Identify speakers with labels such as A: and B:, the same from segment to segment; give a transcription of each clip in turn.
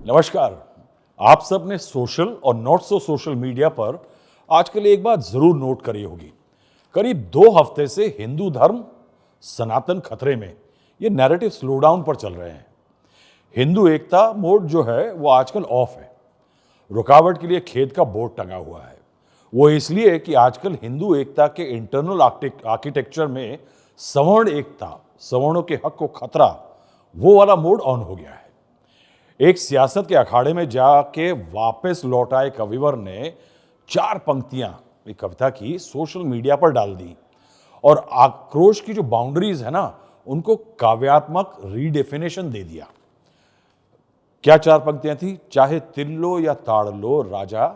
A: नमस्कार। आप सब ने सोशल और नॉट सो सोशल मीडिया पर आजकल एक बात जरूर नोट करी होगी। करीब 2 हफ्ते से हिंदू धर्म सनातन खतरे में, ये नैरेटिव स्लो डाउन पर चल रहे हैं। हिंदू एकता मोड जो है वो आजकल ऑफ है। रुकावट के लिए खेद का बोर्ड टंगा हुआ है। वो इसलिए कि आजकल हिंदू एकता के इंटरनल आर्किटेक्चर में सवर्ण एकता, सवर्णों के हक को खतरा, वो वाला मोड ऑन हो गया है। एक सियासत के अखाड़े में जाके वापस लौट आए कविवर ने 4 पंक्तियां एक कविता की सोशल मीडिया पर डाल दी और आक्रोश की जो बाउंड्रीज है ना, उनको काव्यात्मक रीडेफिनेशन दे दिया। क्या 4 पंक्तियां थी? चाहे तिल लो या ताड़ लो राजा,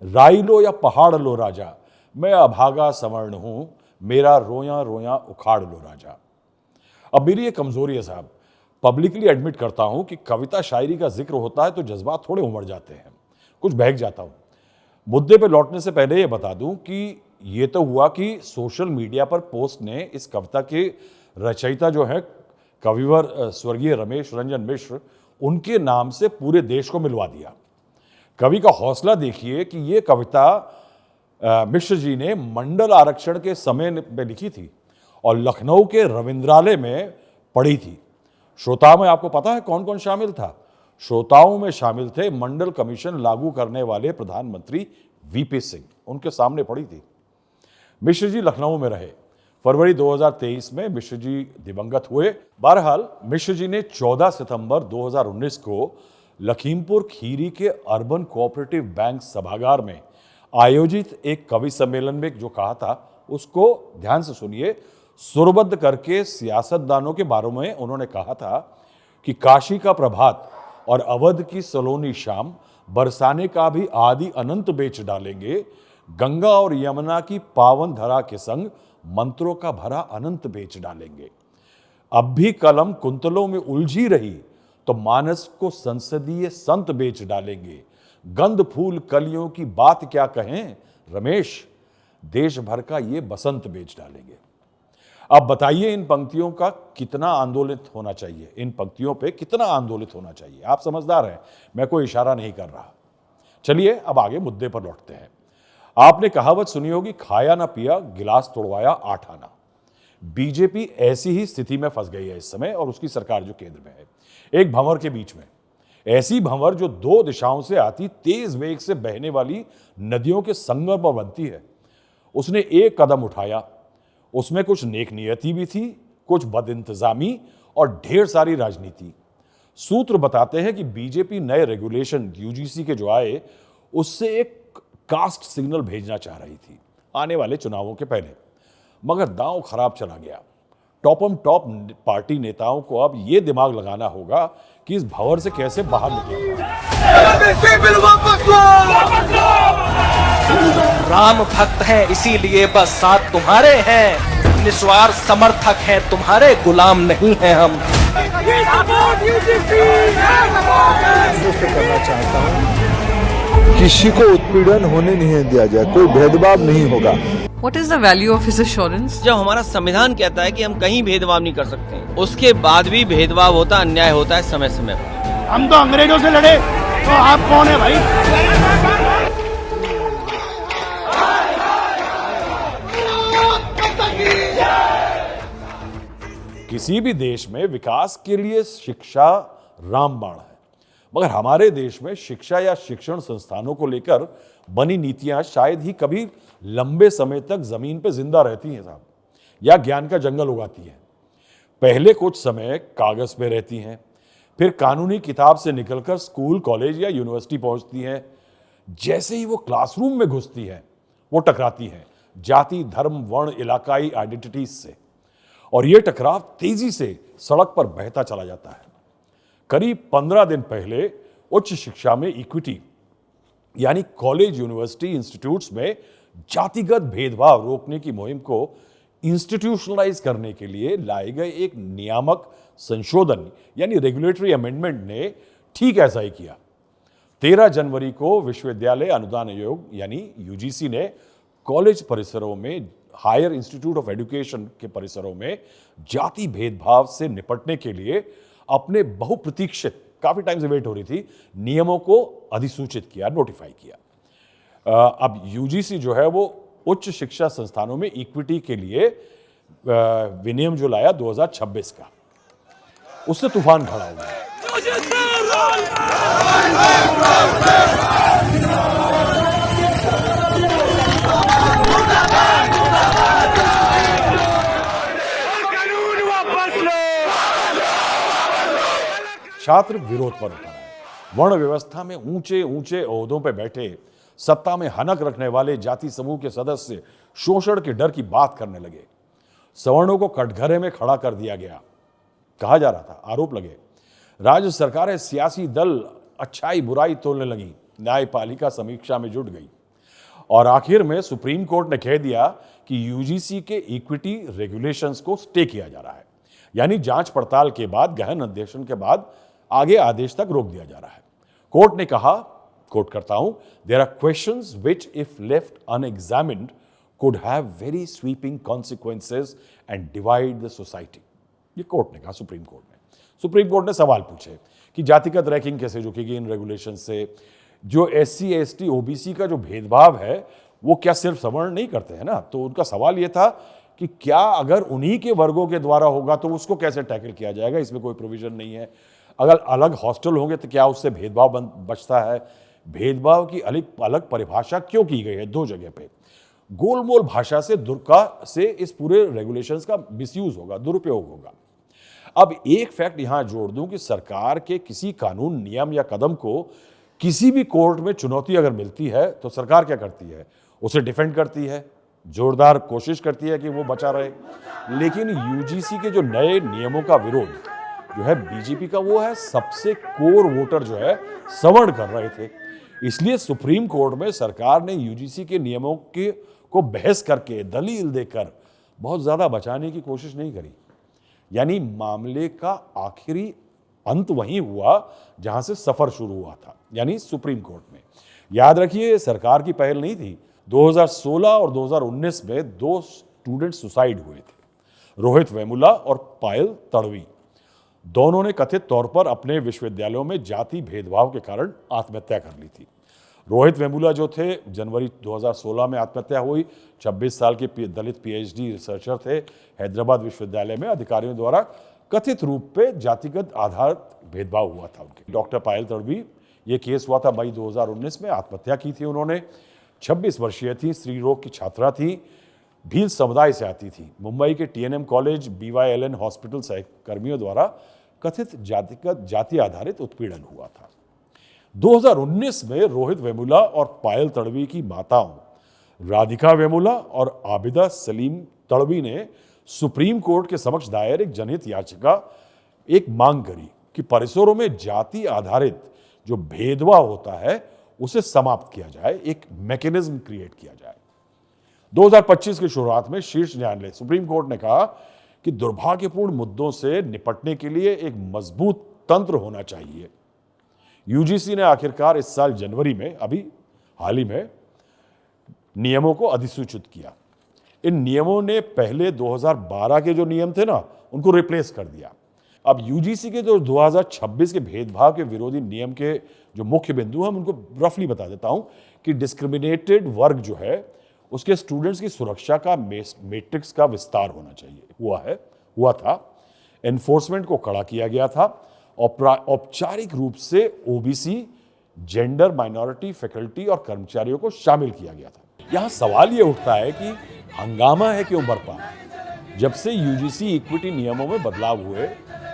A: राई लो या पहाड़ लो राजा, मैं अभागा सवर्ण हूं, मेरा रोया रोया उखाड़ लो राजा। अब मेरी ये कमजोरी है साहब, पब्लिकली एडमिट करता हूं कि कविता शायरी का जिक्र होता है तो जज्बात थोड़े उमड़ जाते हैं, कुछ बहक जाता हूं। मुद्दे पे लौटने से पहले ये बता दूं कि ये तो हुआ कि सोशल मीडिया पर पोस्ट ने इस कविता के रचयिता जो है कविवर स्वर्गीय रमेश रंजन मिश्र, उनके नाम से पूरे देश को मिलवा दिया। कवि का हौसला देखिए कि ये कविता मिश्र जी ने मंडल आरक्षण के समय में लिखी थी और लखनऊ के रविंद्रालय में पढ़ी थी। श्रोताओं में आपको पता है कौन कौन शामिल था? श्रोताओं में शामिल थे मंडल कमीशन लागू करने वाले प्रधानमंत्री वीपी सिंह, उनके सामने पढ़ी थी। मिश्र जी लखनऊ में रहे। फरवरी 2023 में मिश्र जी दिवंगत हुए। बहरहाल मिश्र जी ने 14 सितंबर 2019 को लखीमपुर खीरी के अर्बन कोऑपरेटिव बैंक सभागार में आयोजित एक कवि सम्मेलन में जो कहा था, उसको ध्यान से सुनिए। सुरबद्ध करके सियासतदानों के बारे में उन्होंने कहा था कि काशी का प्रभात और अवध की सलोनी शाम बरसाने का भी आदि अनंत बेच डालेंगे, गंगा और यमुना की पावन धरा के संग मंत्रों का भरा अनंत बेच डालेंगे। अब भी कलम कुंतलों में उलझी रही तो मानस को संसदीय संत बेच डालेंगे, गंध फूल कलियों की बात क्या कहें रमेश, देश भर का ये बसंत बेच डालेंगे। अब बताइए इन पंक्तियों का कितना आंदोलित होना चाहिए, इन पंक्तियों पे कितना आंदोलित होना चाहिए। आप समझदार हैं, मैं कोई इशारा नहीं कर रहा। चलिए अब आगे मुद्दे पर लौटते हैं। आपने कहावत सुनी होगी, खाया ना पिया गिलास तोड़वाया 8 आना। बीजेपी ऐसी ही स्थिति में फंस गई है इस समय, और उसकी सरकार जो केंद्र में है, एक भंवर के बीच में। ऐसी भंवर जो 2 दिशाओं से आती तेज वेग से बहने वाली नदियों के संगम पर बनती है। उसने एक कदम उठाया, उसमें कुछ नेक नियति भी थी, कुछ बदइंतजामी और ढेर सारी राजनीति। सूत्र बताते हैं कि बीजेपी नए रेगुलेशन यूजीसी के जो आए, उससे एक कास्ट सिग्नल भेजना चाह रही थी आने वाले चुनावों के पहले, मगर दांव खराब चला गया। टॉप पार्टी नेताओं को अब यह दिमाग लगाना होगा कि इस भंवर से कैसे बाहर निकलें।
B: राम भक्त है इसीलिए बस साथ तुम्हारे हैं, निस्वार्थ समर्थक हैं तुम्हारे, गुलाम नहीं हैं हम।
C: करना चाहता हूँ, किसी को उत्पीड़न होने नहीं दिया जाए, कोई भेदभाव नहीं होगा।
D: What is the value of his assurance?
E: जब हमारा संविधान कहता है कि हम कहीं भेदभाव नहीं कर सकते, उसके बाद भी भेदभाव होता, अन्याय होता है समय समय पर।
F: हम तो अंग्रेजों से लड़े, तो आप कौन है भाई?
A: किसी भी देश में विकास के लिए शिक्षा रामबाण है, मगर हमारे देश में शिक्षा या शिक्षण संस्थानों को लेकर बनी नीतियां शायद ही कभी लंबे समय तक जमीन पर जिंदा रहती हैं साहब, या ज्ञान का जंगल उगाती हैं। पहले कुछ समय कागज पे रहती हैं, फिर कानूनी किताब से निकलकर स्कूल, कॉलेज या यूनिवर्सिटी पहुंचती हैं। जैसे ही वो क्लासरूम में घुसती हैं, वो टकराती हैं जाति, धर्म, वर्ण, इलाकाई आइडेंटिटीज से, और ये टकराव तेजी से सड़क पर बहता चला जाता है। करीब 15 दिन पहले उच्च शिक्षा में इक्विटी यानी कॉलेज, यूनिवर्सिटी, इंस्टीट्यूट्स में जातिगत भेदभाव रोकने की मुहिम को इंस्टीट्यूशनलाइज करने के लिए लाए गए एक नियामक संशोधन यानी रेगुलेटरी अमेंडमेंट ने ठीक ऐसा ही किया। 13 जनवरी को विश्वविद्यालय अनुदान आयोग यानी यूजीसी ने कॉलेज परिसरों में, हायर इंस्टीट्यूट ऑफ एजुकेशन के परिसरों में जाति भेदभाव से निपटने के लिए अपने बहुप्रतीक्षित काफी टाइम से वेट हो रही थी, नियमों को अधिसूचित किया, नोटिफाई किया। अब यूजीसी जो है वो उच्च शिक्षा संस्थानों में इक्विटी के लिए विनियम जो लाया 2026 का, उससे तूफान खड़ा हो गया। छात्र विरोध पर उतर आए। वर्ण व्यवस्था में ऊंचे ऊंचे ओहदों पर बैठे, सत्ता में हनक रखने वाले जाति समूह के सदस्य शोषण के डर की बात करने लगे। सवर्णों को कटघरे में खड़ा कर दिया गया, कहा जा रहा था, आरोप लगे। राज्य सरकारें, सियासी दल अच्छाई बुराई तोलने लगी। न्यायपालिका समीक्षा में जुट गई और आखिर में सुप्रीम कोर्ट ने कह दिया कि यूजीसी के इक्विटी रेगुलेशंस को स्टे किया जा रहा है, यानी जांच पड़ताल के बाद, गहन अध्ययन के बाद आगे आदेश तक रोक दिया जा रहा है। कोर्ट ने कहा, कोट करता हूं, there are questions which if left unexamined could have very sweeping consequences and divide the society. ये कोर्ट ने कहा, सुप्रीम कोर्ट ने। सुप्रीम कोर्ट ने सवाल पूछे कि जातिगत रैंकिंग कैसे रुकेगी इन रेगुलेशन से, जो एससी एसटी ओबीसी का जो भेदभाव है वो क्या सिर्फ सवर्ण नहीं करते हैं ना, तो उनका सवाल ये था कि क्या अगर उन्हीं के वर्गों के द्वारा होगा तो उसको कैसे टैकल किया जाएगा, इसमें कोई प्रोविजन नहीं है। अगर अलग हॉस्टल होंगे तो क्या उससे भेदभाव बचता है? भेदभाव की अलग परिभाषा क्यों की गई है दो जगह पे? गोलमोल भाषा से इस पूरे रेगुलेशंस का मिसयूज होगा, दुरुपयोग होगा। अब एक फैक्ट यहां जोड़ दूं कि सरकार के किसी कानून, नियम या कदम को किसी भी कोर्ट में चुनौती अगर मिलती है तो सरकार क्या करती है? उसे डिफेंड करती है, जोरदार कोशिश करती है कि वो बचा रहे। लेकिन यूजीसी के जो नए नियमों का विरोध जो है बीजेपी का, वो है सबसे कोर वोटर जो है सवर्ण कर रहे थे। इसलिए सुप्रीम कोर्ट में सरकार ने यूजीसी के नियमों को बहस करके, दलील देकर बहुत ज्यादा बचाने की कोशिश नहीं करी। यानी मामले का आखिरी अंत वहीं हुआ जहां से सफर शुरू हुआ था, यानी सुप्रीम कोर्ट में। याद रखिए, सरकार की पहल नहीं थी। 2016 और 2019 में 2 स्टूडेंट सुसाइड हुए थे, रोहित वेमुला और पायल तड़वी। दोनों ने कथित तौर पर अपने विश्वविद्यालयों में जाति भेदभाव के कारण आत्महत्या कर ली थी। रोहित वेमुला जो थे, जनवरी 2016 में आत्महत्या हुई। 26 साल के दलित पीएचडी रिसर्चर थे। हैदराबाद विश्वविद्यालय में अधिकारियों द्वारा कथित रूप पे जातिगत आधार भेदभाव हुआ था उनके। डॉक्टर पायल तड़वी, ये केस हुआ था मई 2019 में, आत्महत्या की थी उन्होंने। 26 वर्षीय थी, स्त्री रोग की छात्रा थी, भील समुदाय से आती थी। मुंबई के टीएनएम कॉलेज, BYLN हॉस्पिटल सहकर्मियों द्वारा कथित जाति आधारित उत्पीड़न हुआ था। 2019 में रोहित वेमुला और पायल तड़वी की माताओं राधिका वेमुला और आबिदा सलीम तड़वी ने सुप्रीम कोर्ट के समक्ष दायर एक जनहित याचिका एक मांग करी कि परिसरों में जाति आधारित जो भेदभाव होता है उसे समाप्त किया जाए, एक मैकेनिज्म क्रिएट किया जाए। 2025 की शुरुआत में शीर्ष न्यायालय सुप्रीम कोर्ट ने कहा कि दुर्भाग्यपूर्ण मुद्दों से निपटने के लिए एक मजबूत तंत्र होना चाहिए। यूजीसी ने आखिरकार इस साल जनवरी में, अभी हाल ही में, नियमों को अधिसूचित किया। इन नियमों ने पहले 2012 के जो नियम थे ना, उनको रिप्लेस कर दिया। अब यूजीसी के जो 2026 के भेदभाव के विरोधी नियम के जो मुख्य बिंदु हैं, उनको रफली बता देता हूं कि डिस्क्रिमिनेटेड वर्ग जो है उसके स्टूडेंट्स की सुरक्षा का मैट्रिक्स का विस्तार होना चाहिए, हुआ था। एनफोर्समेंट को कड़ा किया गया था। औपचारिक रूप से ओबीसी, जेंडर माइनॉरिटी फैकल्टी और कर्मचारियों को शामिल किया गया था। यहां सवाल यह उठता है कि हंगामा है क्यों बरपा? जब से यूजीसी इक्विटी नियमों में बदलाव हुए,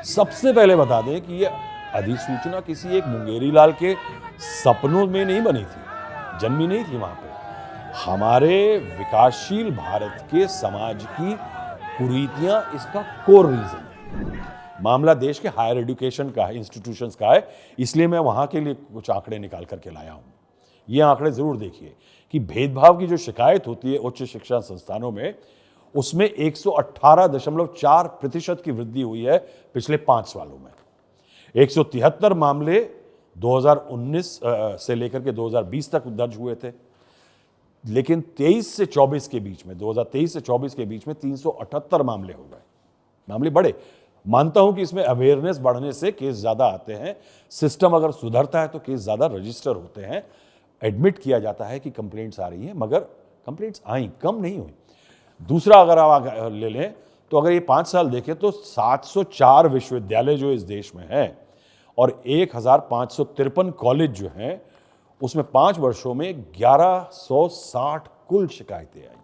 A: सबसे पहले बता दें कि यह अधिसूचना किसी एक मुंगेरी लाल के सपनों में नहीं बनी थी, जन्मी नहीं थी वहां पे। हमारे विकासशील भारत के समाज की कुरीतियां इसका कोर रीजन है। मामला देश के हायर एजुकेशन का है, इंस्टीट्यूशंस का है, इसलिए मैं वहां के लिए कुछ आंकड़े निकाल करके लाया हूं। ये आंकड़े जरूर देखिए कि भेदभाव की जो शिकायत होती है उच्च शिक्षा संस्थानों में, उसमें 118.4% की वृद्धि हुई है पिछले 5 सालों में। 173 मामले 2019 से लेकर के 2020 तक दर्ज हुए थे, लेकिन 23 से 24 के बीच में, 2023 से 24 के बीच में 378 मामले हो गए। मामले बढ़े। मानता हूं कि इसमें अवेयरनेस बढ़ने से केस ज़्यादा आते हैं, सिस्टम अगर सुधरता है तो केस ज़्यादा रजिस्टर होते हैं, एडमिट किया जाता है कि कंप्लेंट्स आ रही हैं, मगर कंप्लेंट्स आई, कम नहीं हुई। दूसरा अगर आप ले लें तो अगर ये 5 साल देखें तो 704 विश्वविद्यालय जो इस देश में हैं और 1553 कॉलेज जो हैं, उसमें 5 वर्षों में 1160 कुल शिकायतें आई।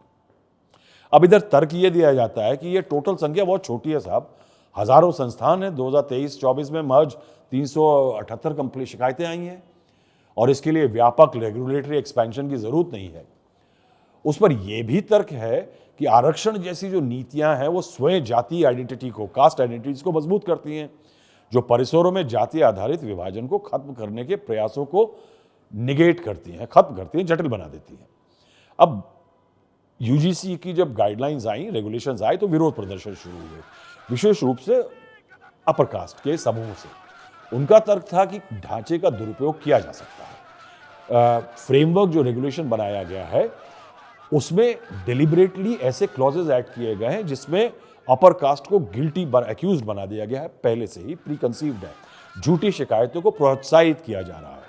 A: अब इधर तर्क ये दिया जाता है कि ये टोटल संख्या बहुत छोटी है साहब, हजारों संस्थान है, 2023-24 में महज 378 शिकायतें आई हैं और इसके लिए व्यापक रेगुलेटरी एक्सपेंशन की जरूरत नहीं है। उस पर यह भी तर्क है कि आरक्षण जैसी जो नीतियां हैं वो स्वयं जातीय आइडेंटिटी को, कास्ट आइडेंटिटीज को मजबूत करती हैं, जो परिसरों में जाति आधारित विभाजन को खत्म करने के प्रयासों को निगेट करती हैं, खत्म करती हैं, जटिल बना देती हैं। अब यूजीसी की जब गाइडलाइंस आई, रेगुलेशंस आए, तो विरोध प्रदर्शन शुरू हुए, विशेष रूप से अपर कास्ट के समूह से। उनका तर्क था कि ढांचे का दुरुपयोग किया जा सकता है। फ्रेमवर्क जो रेगुलेशन बनाया गया है उसमें डिलिबरेटली ऐसे क्लॉजेज ऐड किए गए हैं जिसमें अपर कास्ट को गिल्टी एक्यूज्ड बना दिया गया है, पहले से ही प्री कंसीव्ड है। झूठी शिकायतों को प्रोत्साहित किया जा रहा है।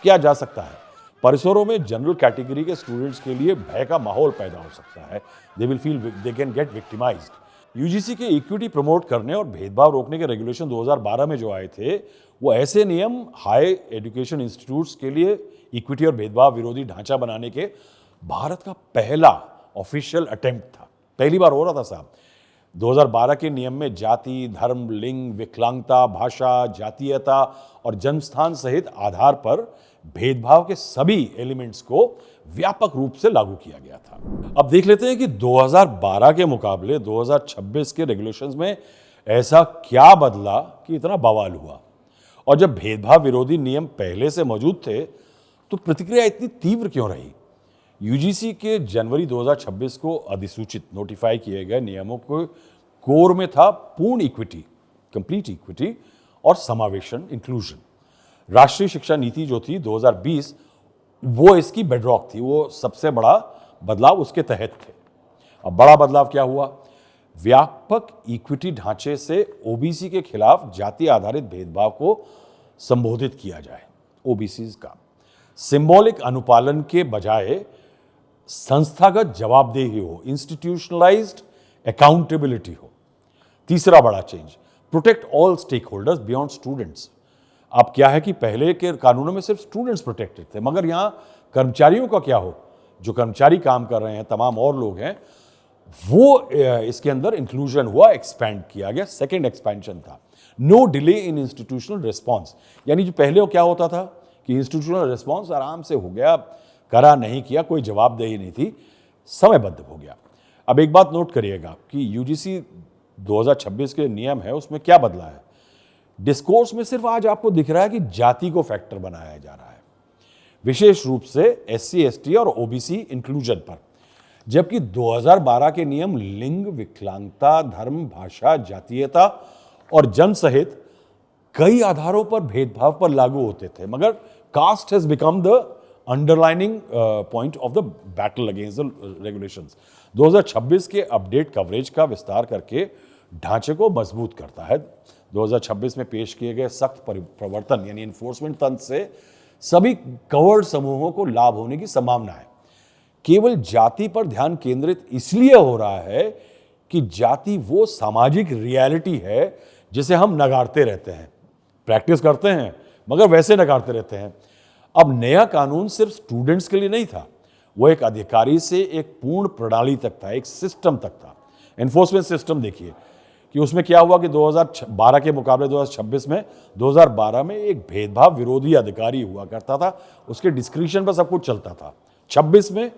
A: किया जा सकता है, परिसरों में जनरल कैटेगरी के स्टूडेंट्स के लिए भय का माहौल पैदा हो सकता है, they will feel they can get victimised. UGC के इक्विटी प्रमोट करने और भेदभाव रोकने के रेगुलेशन 2012 में जो आए थे, वो ऐसे नियम हाई एजुकेशन इंस्टीट्यूट्स के लिए इक्विटी और भेदभाव विरोधी ढांचा बनाने के भारत का पहला ऑफिशियल अटेम्प्ट था। पहली बार हो रहा था साहब। 2012 के नियम में जाति, धर्म, लिंग, विकलांगता, भाषा, जातीयता और जन्मस्थान सहित आधार पर भेदभाव के सभी एलिमेंट्स को व्यापक रूप से लागू किया गया था। अब देख लेते हैं कि 2012 के मुकाबले 2026 के रेगुलेशंस में ऐसा क्या बदला कि इतना बवाल हुआ। और जब भेदभाव विरोधी नियम पहले से मौजूद थे तो प्रतिक्रिया इतनी तीव्र क्यों रही। यूजीसी के जनवरी 2026 को अधिसूचित नोटिफाई किए गए नियमों को कोर में था पूर्ण इक्विटी, कंप्लीट इक्विटी और समावेशन, इंक्लूजन। राष्ट्रीय शिक्षा नीति जो थी 2020, वो इसकी बेडरॉक थी, वो सबसे बड़ा बदलाव उसके तहत थे। अब बड़ा बदलाव क्या हुआ? व्यापक इक्विटी ढांचे से ओबीसी के खिलाफ जाति आधारित भेदभाव को संबोधित किया जाए। ओबीसी का सिंबॉलिक अनुपालन के बजाय संस्थागत जवाबदेही हो, इंस्टीट्यूशनलाइज्ड अकाउंटेबिलिटी हो। तीसरा बड़ा change, protect all stakeholders beyond students. अब क्या है कि पहले के कानूनों में सिर्फ स्टूडेंट्स प्रोटेक्टेड थे, मगर यहां कर्मचारियों का क्या हो, जो कर्मचारी काम कर रहे हैं, तमाम और लोग हैं, वो इसके अंदर इंक्लूजन हुआ, एक्सपैंड किया गया। सेकेंड एक्सपेंशन था no delay in institutional response, यानी जो पहले क्या होता था कि इंस्टीट्यूशनल रिस्पॉन्स आराम से हो गया, करा नहीं किया, कोई जवाबदेही नहीं थी, समयबद्ध हो गया। अब एक बात नोट करिएगा कि यूजीसी 2026 के नियम है, उसमें क्या बदला है। डिस्कोर्स में सिर्फ आज आपको दिख रहा है कि जाति को फैक्टर बनाया जा रहा है, विशेष रूप से एससी, एसटी और ओबीसी इंक्लूजन पर, जबकि 2012 के नियम लिंग, विकलांगता, धर्म, भाषा, जातीयता और जन्म सहित कई आधारों पर भेदभाव पर लागू होते थे। मगर caste has become the underlining point of the battle against the regulations. 2026 के अपडेट कवरेज का विस्तार करके ढांचे को मजबूत करता है। 2026 में पेश किए गए सख्त प्रवर्तन यानी इन्फोर्समेंट तंत्र से सभी कवर्ड समूहों को लाभ होने की संभावना है। केवल जाति पर ध्यान केंद्रित इसलिए हो रहा है कि जाति वो सामाजिक रियलिटी है जिसे हम नकारते रहते हैं, प्रैक्टिस करते हैं मगर वैसे नकारते रहते हैं। अब नया कानून सिर्फ स्टूडेंट्स के लिए नहीं था, वो एक अधिकारी से एक पूर्ण प्रणाली तक था, एक सिस्टम तक था। एनफोर्समेंट सिस्टम देखिए कि उसमें क्या हुआ कि 2012 के मुकाबले 2026 में 2012 में एक भेदभाव विरोधी अधिकारी हुआ करता था, उसके डिस्क्रिप्शन पर सब कुछ चलता था। 26 में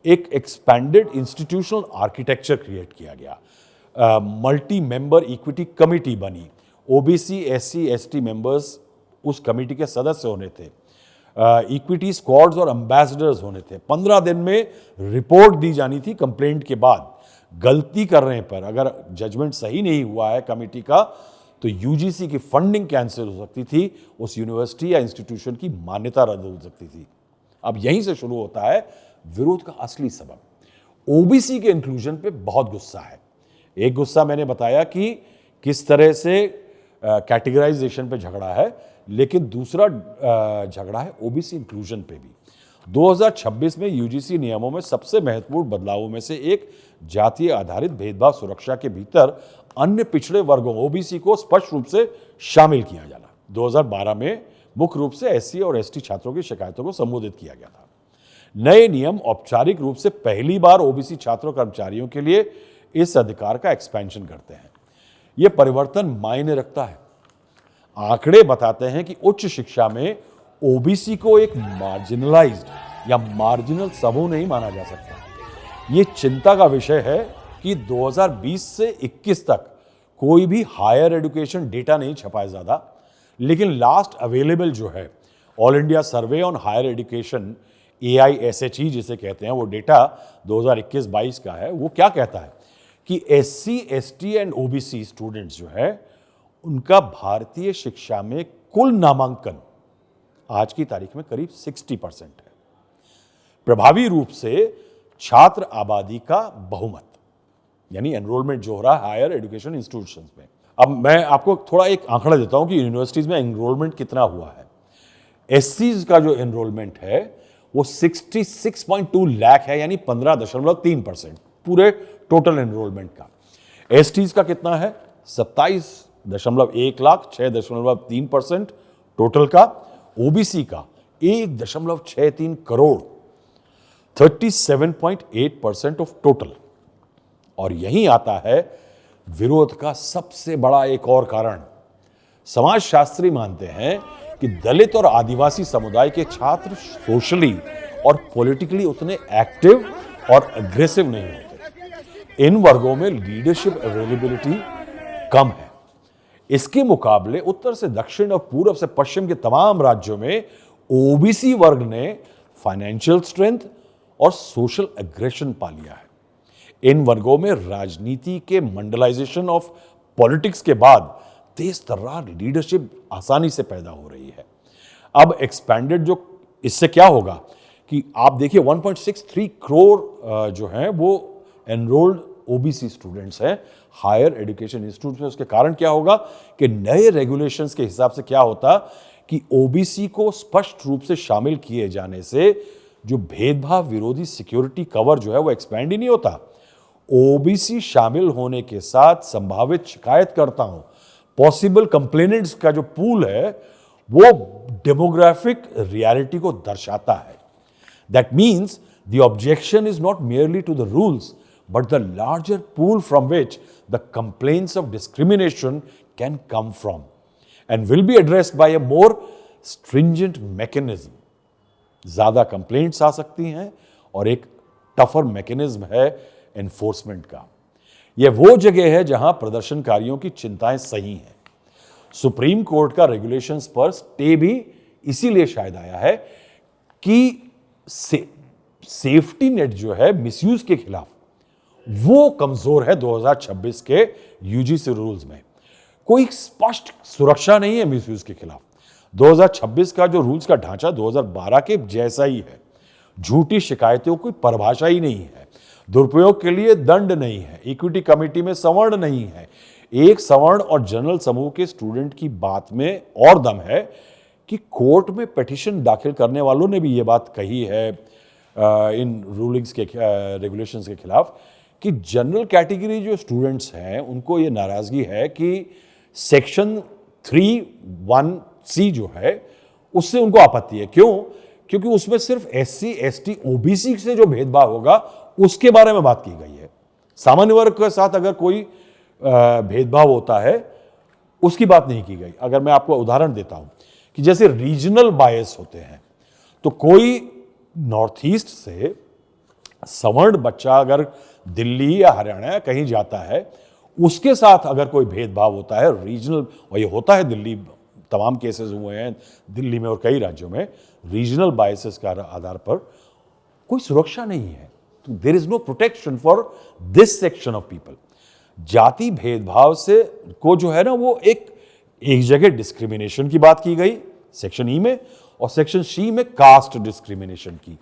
A: एक एक्सपैंडेड इंस्टीट्यूशनल आर्किटेक्चर क्रिएट किया गया, मल्टी मेंबर इक्विटी कमिटी बनी, ओबीसी, एससी, एसटी मेंबर्स उस कमेटी के सदस्य होने थे, इक्विटी स्क्वाड्स और एम्बेसडर्स होने थे। 15 दिन में रिपोर्ट दी जानी थी कंप्लेंट के बाद। गलती करने पर अगर जजमेंट सही नहीं हुआ है कमेटी का तो यूजीसी की फंडिंग कैंसिल हो सकती थी, उस यूनिवर्सिटी या इंस्टीट्यूशन की मान्यता रद्द हो सकती थी। अब यहीं से शुरू होता है विरोध का असली सबब। ओबीसी के इंक्लूजन पे बहुत गुस्सा है। एक गुस्सा मैंने बताया कि किस तरह से कैटेगराइजेशन पे झगड़ा है, लेकिन दूसरा झगड़ा है ओबीसी इंक्लूजन पे भी। 2026 में यूजीसी नियमों में सबसे महत्वपूर्ण बदलावों में से एक जातीय आधारित भेदभाव सुरक्षा के भीतर अन्य पिछड़े वर्गों ओबीसी को स्पष्ट रूप से शामिल किया जाना। 2012 में मुख्य रूप से एससी और एसटी छात्रों की शिकायतों को संबोधित किया गया था। नए नियम औपचारिक रूप से पहली बार ओबीसी छात्रों कर्मचारियों के लिए इस अधिकार का एक्सपेंशन करते हैं। यह परिवर्तन मायने रखता है। आंकड़े बताते हैं कि उच्च शिक्षा में ओबीसी को एक मार्जिनलाइज्ड या मार्जिनल समूह नहीं माना जा सकता। यह चिंता का विषय है कि 2020 से 21 तक कोई भी हायर एजुकेशन डेटा नहीं छपा है ज्यादा, लेकिन लास्ट अवेलेबल जो है all India survey on higher education AISHE जिसे कहते हैं, वो डेटा 2021-22 का है। वो क्या कहता है कि SC, ST and OBC students जो है उनका भारतीय शिक्षा में कुल नामांकन आज की तारीख में करीब 60% है। प्रभावी रूप से छात्र आबादी का बहुमत यानी एनरोलमेंट जो हो रहा है हायर एजुकेशन इंस्टीट्यूशंस में। अब मैं आपको थोड़ा एक आंकड़ा देता हूं कि यूनिवर्सिटीज में एनरोलमेंट कितना हुआ है। एससीज का जो एनरोलमेंट है वो 66.2 लाख है, यानी 15.3% पूरे टोटल एनरोलमेंट का। एसटीज का कितना है? 27.1 लाख, 6.3% टोटल का। ओबीसी का 1.63 करोड़, 37.8% ऑफ टोटल। और यहीं आता है विरोध का सबसे बड़ा एक और कारण। समाजशास्त्री मानते हैं कि दलित और आदिवासी समुदाय के छात्र सोशली और पॉलिटिकली उतने एक्टिव और अग्रेसिव नहीं होते। इन वर्गों में लीडरशिप अवेलेबिलिटी कम है। इसके मुकाबले उत्तर से दक्षिण और पूर्व से पश्चिम के तमाम राज्यों में ओबीसी वर्ग ने फाइनेंशियल स्ट्रेंथ और सोशल एग्रेशन पा लिया है। इन वर्गों में राजनीति के मंडलाइजेशन ऑफ पॉलिटिक्स के बाद तेज तर्रार लीडरशिप आसानी से पैदा हो रही है। अब एक्सपैंडेड जो इससे क्या होगा कि आप देखिए 1.63 करोड़ जो हैं वो एनरोल्ड ओबीसी स्टूडेंट्स हैं हायर एजुकेशन इंस्टीट्यूट में। उसके कारण क्या होगा कि नए रेगुलेशंस के हिसाब से क्या होता कि ओबीसी को स्पष्ट रूप से शामिल किए जाने से जो भेदभाव विरोधी सिक्योरिटी कवर जो है वो एक्सपैंड ही नहीं होता। ओबीसी शामिल होने के साथ संभावित शिकायतकर्ताओं, पॉसिबल कंप्लेनेंट्स का जो पूल है वो डेमोग्राफिक रियलिटी को दर्शाता है। That means the objection is not merely to the rules, but the larger pool from which the complaints of discrimination can come from and will be addressed by a more stringent mechanism. ज्यादा complaints आ सकती हैं और एक tougher mechanism है enforcement का। यह वो जगह है जहां प्रदर्शनकारियों की चिंताएं सही हैं। सुप्रीम कोर्ट का रेगुलेशंस पर स्टे भी इसीलिए शायद आया है कि सेफ्टी नेट जो है मिसयूज के खिलाफ वो कमजोर है। 2026 के यूजीसी रूल्स में कोई स्पष्ट सुरक्षा नहीं है मिसयूज के खिलाफ। 2026 का जो रूल्स का ढांचा 2012 के जैसा ही है। झूठी शिकायतों की परिभाषा ही नहीं है, दुरुपयोग के लिए दंड नहीं है, इक्विटी कमेटी में सवर्ण नहीं है। एक सवर्ण और जनरल समूह के स्टूडेंट की बात में और दम है कि कोर्ट में पिटीशन दाखिल करने वालों ने भी ये बात कही है इन रूलिंग्स के रेगुलेशंस के खिलाफ कि जनरल कैटेगरी जो स्टूडेंट्स हैं उनको ये नाराजगी है कि सेक्शन 3(1)(c) जो है उससे उनको आपत्ति है। क्यों? क्योंकि उसमें सिर्फ SC, ST, OBC से जो भेदभाव होगा उसके बारे में बात की गई है। सामान्य वर्ग के साथ अगर कोई भेदभाव होता है उसकी बात नहीं की गई। अगर मैं आपको उदाहरण देता हूं कि जैसे रीजनल बायस होते हैं, तो कोई नॉर्थ ईस्ट से सवर्ण बच्चा अगर दिल्ली या हरियाणा कहीं जाता है उसके साथ अगर कोई भेदभाव होता है रीजनल, और ये होता है दिल्ली, तमाम केसेस हुए हैं दिल्ली में और कई राज्यों में, रीजनल बायसेस का आधार पर कोई सुरक्षा नहीं है। तो there is no protection for this section of people. जाति भेदभाव से को जो है ना वो एक जगह डिस्क्रिमिनेशन की बात की गई सेक्शन ई में, और सेक्शन सी में कास्ट डिस्क्रिमिनेशन की,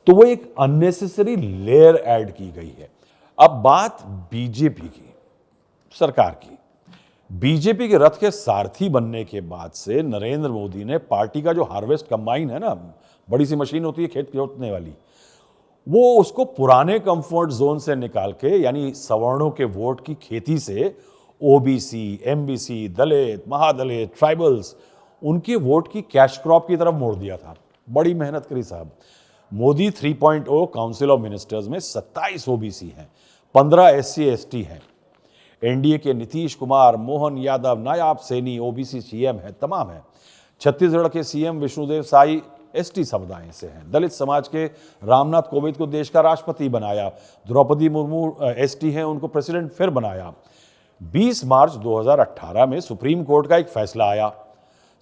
A: तो वो एक अननेसेसरी लेयर ऐड की गई है। अब बात बीजेपी की, सरकार की। बीजेपी के रथ के सारथी बनने के बाद से नरेंद्र मोदी ने पार्टी का जो हार्वेस्ट कंबाइन है ना, बड़ी सी मशीन होती है खेत जोतने वाली, वो उसको पुराने कंफर्ट जोन से निकाल के, यानी सवर्णों के वोट की खेती से ओबीसी, एमबीसी, दलित, महादलित, ट्राइबल्स, उनके वोट की कैश क्रॉप की तरफ मोड़ दिया था। बड़ी मेहनत करी साहब। मोदी 3.0 काउंसिल ऑफ मिनिस्टर्स में 27 ओबीसी हैं, 15 एससी एसटी हैं। एनडीए के नीतीश कुमार, मोहन यादव, नायाब सैनी ओबीसी सीएम है, तमाम है। छत्तीसगढ़ के सीएम विष्णुदेव साई एसटी समुदाय से हैं। दलित समाज के रामनाथ कोविंद को देश का राष्ट्रपति बनाया। द्रौपदी मुर्मू एसटी हैं, उनको प्रेसिडेंट फिर बनाया। 20 मार्च 2018 में सुप्रीम कोर्ट का एक फैसला आया।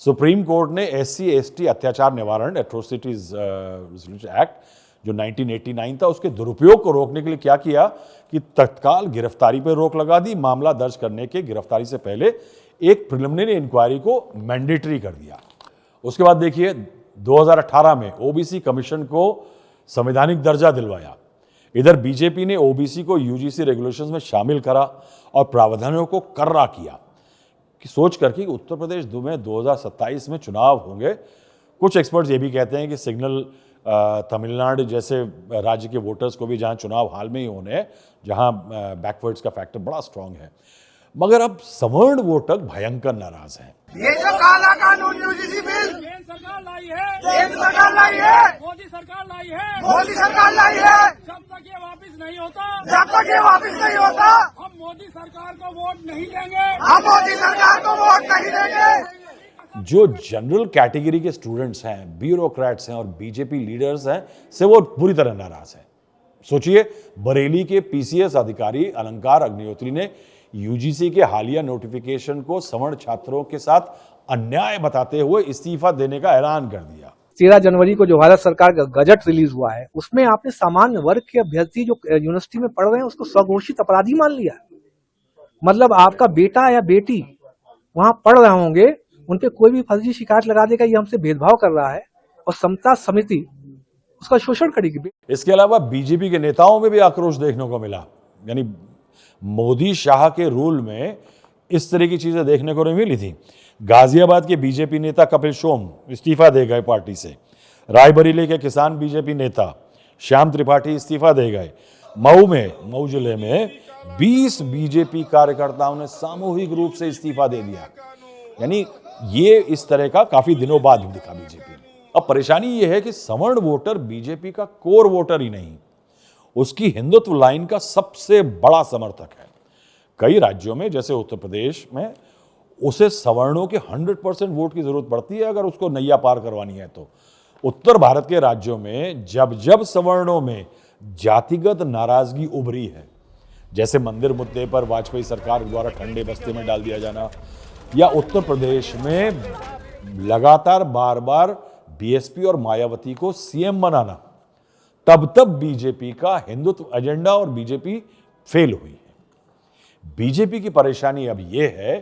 A: सुप्रीम कोर्ट ने एससी एसटी अत्याचार निवारण एट्रोसिटीज एक्ट जो 1989 था, उसके दुरुपयोग को रोकने के लिए क्या किया कि तत्काल गिरफ्तारी पर रोक लगा दी। मामला दर्ज करने के गिरफ्तारी से पहले एक प्रिलिमिनरी इंक्वायरी को मैंडेटरी कर दिया। उसके बाद देखिए 2018 में ओबीसी कमीशन को संवैधानिक दर्जा दिलवाया। इधर बीजेपी ने ओबीसी को यूजीसी रेगुलेशंस में शामिल करा और प्रावधानों को कर्रा किया कि सोच करके कि उत्तर प्रदेश में 2027 में चुनाव होंगे। कुछ एक्सपर्ट्स ये भी कहते हैं कि सिग्नल तमिलनाडु जैसे राज्य के वोटर्स को भी, जहां चुनाव हाल में ही होने हैं, जहां बैकवर्ड्स का फैक्टर बड़ा स्ट्रांग है। मगर अब सवर्ण वोटर भयंकर नाराज हैं।
F: ये जो काला कानून यूजीसी बिल केंद्र सरकार लाई है, मोदी सरकार लाई है। जब तक ये वापस नहीं होता, हम मोदी सरकार को वोट नहीं देंगे।
A: जो जनरल कैटेगरी के स्टूडेंट्स हैं, ब्यूरोक्रेट्स हैं और बीजेपी लीडर्स हैं, से वो बुरी तरह नाराज हैं। सोचिए, बरेली के पीसीएस अधिकारी अलंकार अग्निहोत्री ने यूजीसी के हालिया नोटिफिकेशन को सवर्ण छात्रों के साथ अन्याय बताते हुए इस्तीफा देने का ऐलान कर दिया।
G: 13 जनवरी को जो भारत सरकार का गजट रिलीज हुआ है, उसमें आपने सामान्य वर्ग के अभ्यर्थी जो यूनिवर्सिटी में पढ़ रहे हैं उसको स्वघोषित अपराधी मान लिया। मतलब आपका बेटा या बेटी वहां पढ़ रहे होंगे, उनपे कोई भी फर्जी शिकायत लगा देगा, ये हमसे भेदभाव कर रहा है और समता समिति उसका शोषण करेगी।
A: इसके अलावा बीजेपी के नेताओं में भी आक्रोश देखने को मिला। यानी मोदी शाह के रूल में इस तरह की चीजें देखने को नहीं मिली थी। गाजियाबाद के बीजेपी नेता कपिल सोम इस्तीफा दे गए पार्टी से। रायबरेली के किसान बीजेपी नेता श्याम त्रिपाठी इस्तीफा दे गए। मऊ जिले में 20 बीजेपी कार्यकर्ताओं ने सामूहिक रूप से इस्तीफा दे दिया। यानी ये इस तरह का काफी दिनों बाद दिखा बीजेपी ने। अब परेशानी ये है कि सवर्ण वोटर बीजेपी का कोर वोटर ही नहीं, उसकी हिंदुत्व लाइन का सबसे बड़ा समर्थक है। कई राज्यों में जैसे उत्तर प्रदेश में उसे सवर्णों के 100% वोट की जरूरत पड़ती है अगर उसको नैया पार करवानी है। तो उत्तर भारत के राज्यों में जब जब सवर्णों में जातिगत नाराजगी उभरी है, जैसे मंदिर मुद्दे पर वाजपेयी सरकार द्वारा ठंडे बस्ते में डाल दिया जाना, या उत्तर प्रदेश में लगातार बार बार बीएसपी और मायावती को सीएम बनाना, तब बीजेपी का हिंदुत्व एजेंडा और बीजेपी फेल हुई है। बीजेपी की परेशानी अब यह है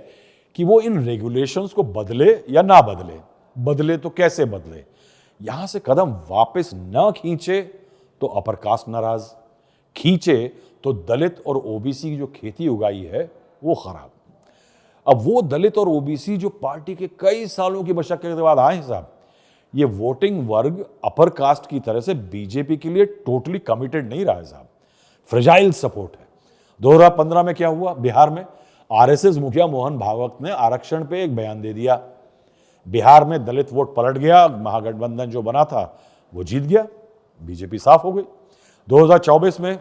A: कि वो इन रेगुलेशंस को बदले या ना बदले तो कैसे बदले। यहां से कदम वापस ना खींचे तो अपर कास्ट नाराज, खींचे तो दलित और ओबीसी की जो खेती उगाई है वो खराब। अब वो दलित और ओबीसी जो पार्टी के कई सालों की मशक्कत के बाद आए साहब, ये वोटिंग वर्ग अपर कास्ट की तरह से बीजेपी के लिए टोटली कमिटेड नहीं रहा है साहब, फ्रेजाइल सपोर्ट है। 2015 में क्या हुआ, बिहार में आरएसएस मुखिया मोहन भागवत ने आरक्षण पे एक बयान दे दिया। बिहार में दलित वोट पलट गया, महागठबंधन जो बना था वो जीत गया, बीजेपी साफ हो गई। 2024 में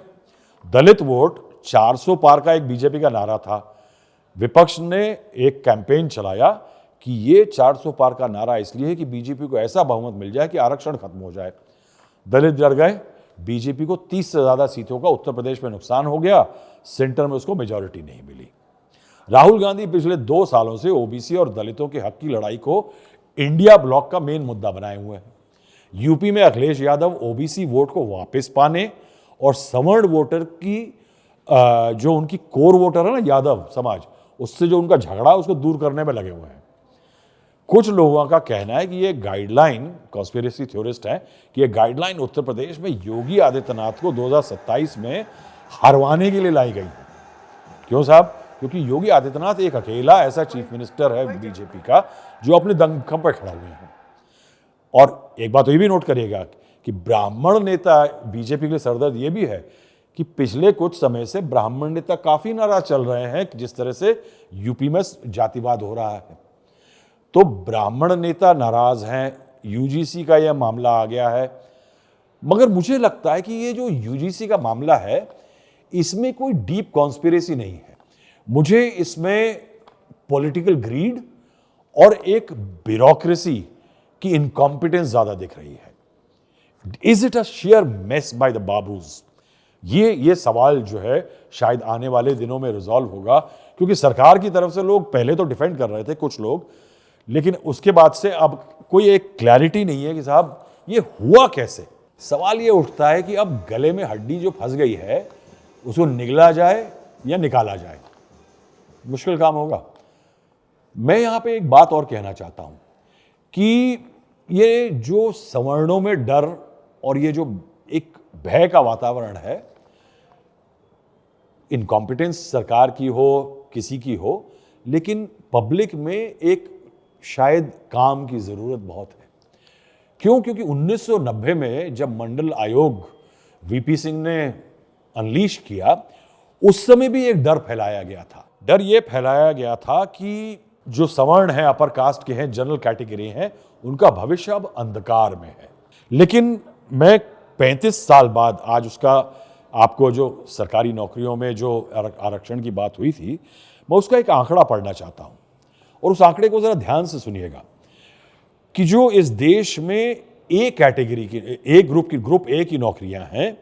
A: दलित वोट 400 पार का एक बीजेपी का नारा था। विपक्ष ने एक कैंपेन चलाया कि ये 400 पार का नारा इसलिए है कि बीजेपी को ऐसा बहुमत मिल जाए कि आरक्षण खत्म हो जाए। दलित डर गए, बीजेपी को 30 से ज्यादा सीटों का उत्तर प्रदेश में नुकसान हो गया, सेंटर में उसको मेजॉरिटी नहीं मिली। राहुल गांधी पिछले 2 सालों से ओबीसी और दलितों के हक की लड़ाई को इंडिया ब्लॉक का मेन मुद्दा बनाए हुए हैं। यूपी में अखिलेश यादव ओबीसी वोट को वापस पाने और सवर्ण वोटर की जो उनकी कोर वोटर है ना, यादव समाज, उससे जो उनका झगड़ा है उसको दूर करने में लगे हुए हैं। कुछ लोगों का कहना है कि ये गाइडलाइन, कॉन्स्पिरेसी थ्योरिस्ट है, कि ये गाइडलाइन उत्तर प्रदेश में योगी आदित्यनाथ को 2027 में हरवाने के लिए लाई गई। क्यों साहब? क्योंकि योगी आदित्यनाथ एक अकेला ऐसा चीफ मिनिस्टर है बीजेपी का जो अपने दमखम पर खड़ा हुए हैं। और एक बात तो ये भी नोट करिएगा कि ब्राह्मण नेता बीजेपी के लिए सरदर्द ये भी है कि पिछले कुछ समय से ब्राह्मण नेता काफी नाराज चल रहे हैं कि जिस तरह से यूपी में जातिवाद हो रहा है। तो ब्राह्मण नेता नाराज हैं, यूजीसी का यह मामला आ गया है। मगर मुझे लगता है कि ये जो यूजीसी का मामला है इसमें कोई डीप कॉन्स्पिरेसी नहीं है। मुझे इसमें पॉलिटिकल ग्रीड और एक ब्यूरोक्रेसी की इनकॉम्पिटेंस ज्यादा दिख रही है। Is it a share mess by the babus? ये सवाल जो है शायद आने वाले दिनों में रिजॉल्व होगा, क्योंकि सरकार की तरफ से लोग पहले तो डिफेंड कर रहे थे कुछ लोग, लेकिन उसके बाद से अब कोई एक क्लैरिटी नहीं है कि साहब ये हुआ कैसे। सवाल ये उठता है कि अब गले में हड्डी जो फंस गई है उसको निगला जाए या निकाला जाए। मुश्किल काम होगा। मैं यहां पे एक बात और कहना चाहता हूं कि ये जो सवर्णों में डर और ये जो एक भय का वातावरण है, इनकॉम्पिटेंस सरकार की हो किसी की हो, लेकिन पब्लिक में एक शायद काम की जरूरत बहुत है। क्यों? क्योंकि 1990 में जब मंडल आयोग वीपी सिंह ने अनलीश किया, उस समय भी एक डर फैलाया गया था। डर यह फैलाया गया था कि जो सवर्ण हैं, अपर कास्ट के हैं, जनरल कैटेगरी हैं, उनका भविष्य अब अंधकार में है। लेकिन मैं 35 साल बाद आज उसका आपको जो सरकारी नौकरियों में जो आरक्षण की बात हुई थी, मैं उसका एक आंकड़ा पढ़ना चाहता हूं और उस आंकड़े को जरा ध्यान से सुनिएगा कि जो इस देश में ए कैटेगरी की, ए ग्रुप की, ग्रुप ए की नौकरियां हैं,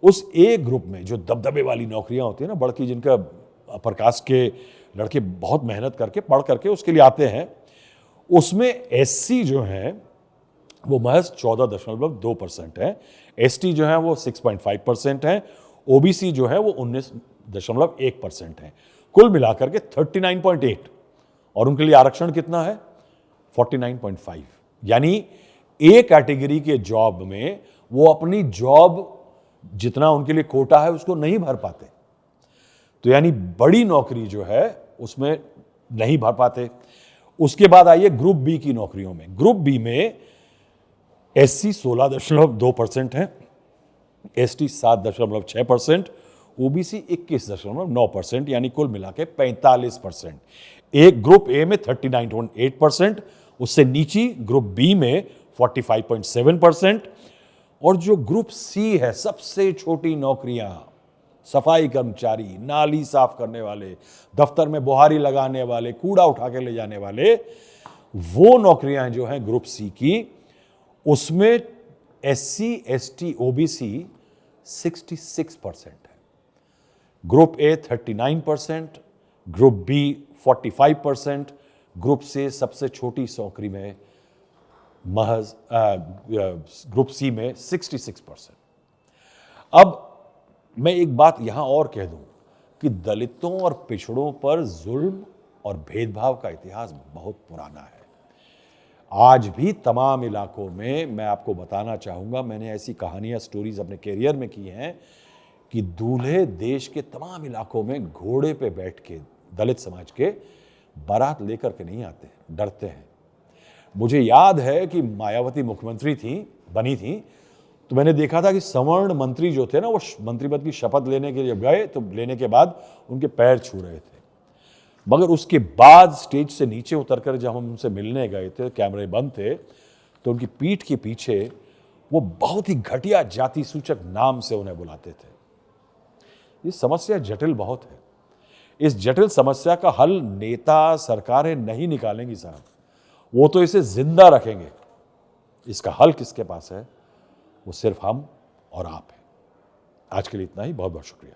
A: उस ए ग्रुप में जो दबदबे वाली नौकरियां होती है ना, बड़की, जिनका अपर कास्ट के लड़के बहुत मेहनत करके पढ़ करके उसके लिए आते हैं, उसमें एससी जो है वो महज 14.2% है, एसटी जो है वो 6.5% है, ओबीसी जो है वो 19.1% है, कुल मिलाकर के 39.8, और उनके लिए आरक्षण कितना है? 49.5। यानी ए कैटेगरी के जॉब में वो अपनी जॉब जितना उनके लिए कोटा है उसको नहीं भर पाते। तो यानी बड़ी नौकरी जो है उसमें नहीं भर पाते। उसके बाद आइए ग्रुप बी की नौकरियों में। ग्रुप बी में एससी 16.2% है, एसटी 7.6%, ओबीसी 21.9%, यानी कुल मिला के 45%। एक ग्रुप ए में 39.8%, उससे नीची ग्रुप बी में 45.7%, और जो ग्रुप सी है, सबसे छोटी नौकरियां, सफाई कर्मचारी, नाली साफ करने वाले, दफ्तर में बुहारी लगाने वाले, कूड़ा उठा के ले जाने वाले, वो नौकरियां जो हैं ग्रुप सी की, उसमें एससी, एसटी, ओबीसी 66% है। Group A 39%, group B 45%, group C सबसे छोटी नौकरी में महज ग्रुप सी में 66%। अब मैं एक बात यहां और कह दूं कि दलितों और पिछड़ों पर जुल्म और भेदभाव का इतिहास बहुत पुराना है। आज भी तमाम इलाकों में, मैं आपको बताना चाहूंगा, मैंने ऐसी कहानियां, स्टोरीज अपने कैरियर में की हैं कि दूल्हे देश के तमाम इलाकों में घोड़े पे बैठ के दलित समाज के बारात लेकर के नहीं आते, डरते हैं। मुझे याद है कि मायावती मुख्यमंत्री बनी थी, तो मैंने देखा था कि सवर्ण मंत्री जो थे ना, वो मंत्री पद की शपथ लेने के लिए गए, तो लेने के बाद उनके पैर छू रहे थे। मगर उसके बाद स्टेज से नीचे उतरकर जब हम उनसे मिलने गए थे, कैमरे बंद थे, तो उनकी पीठ के पीछे वो बहुत ही घटिया जाति सूचक नाम से उन्हें बुलाते थे। ये समस्या जटिल बहुत है। इस जटिल समस्या का हल नेता, सरकारें नहीं निकालेंगी साहब, वो तो इसे जिंदा रखेंगे। इसका हल किसके पास है? वो सिर्फ हम और आप हैं। आज के लिए इतना ही। बहुत बहुत शुक्रिया।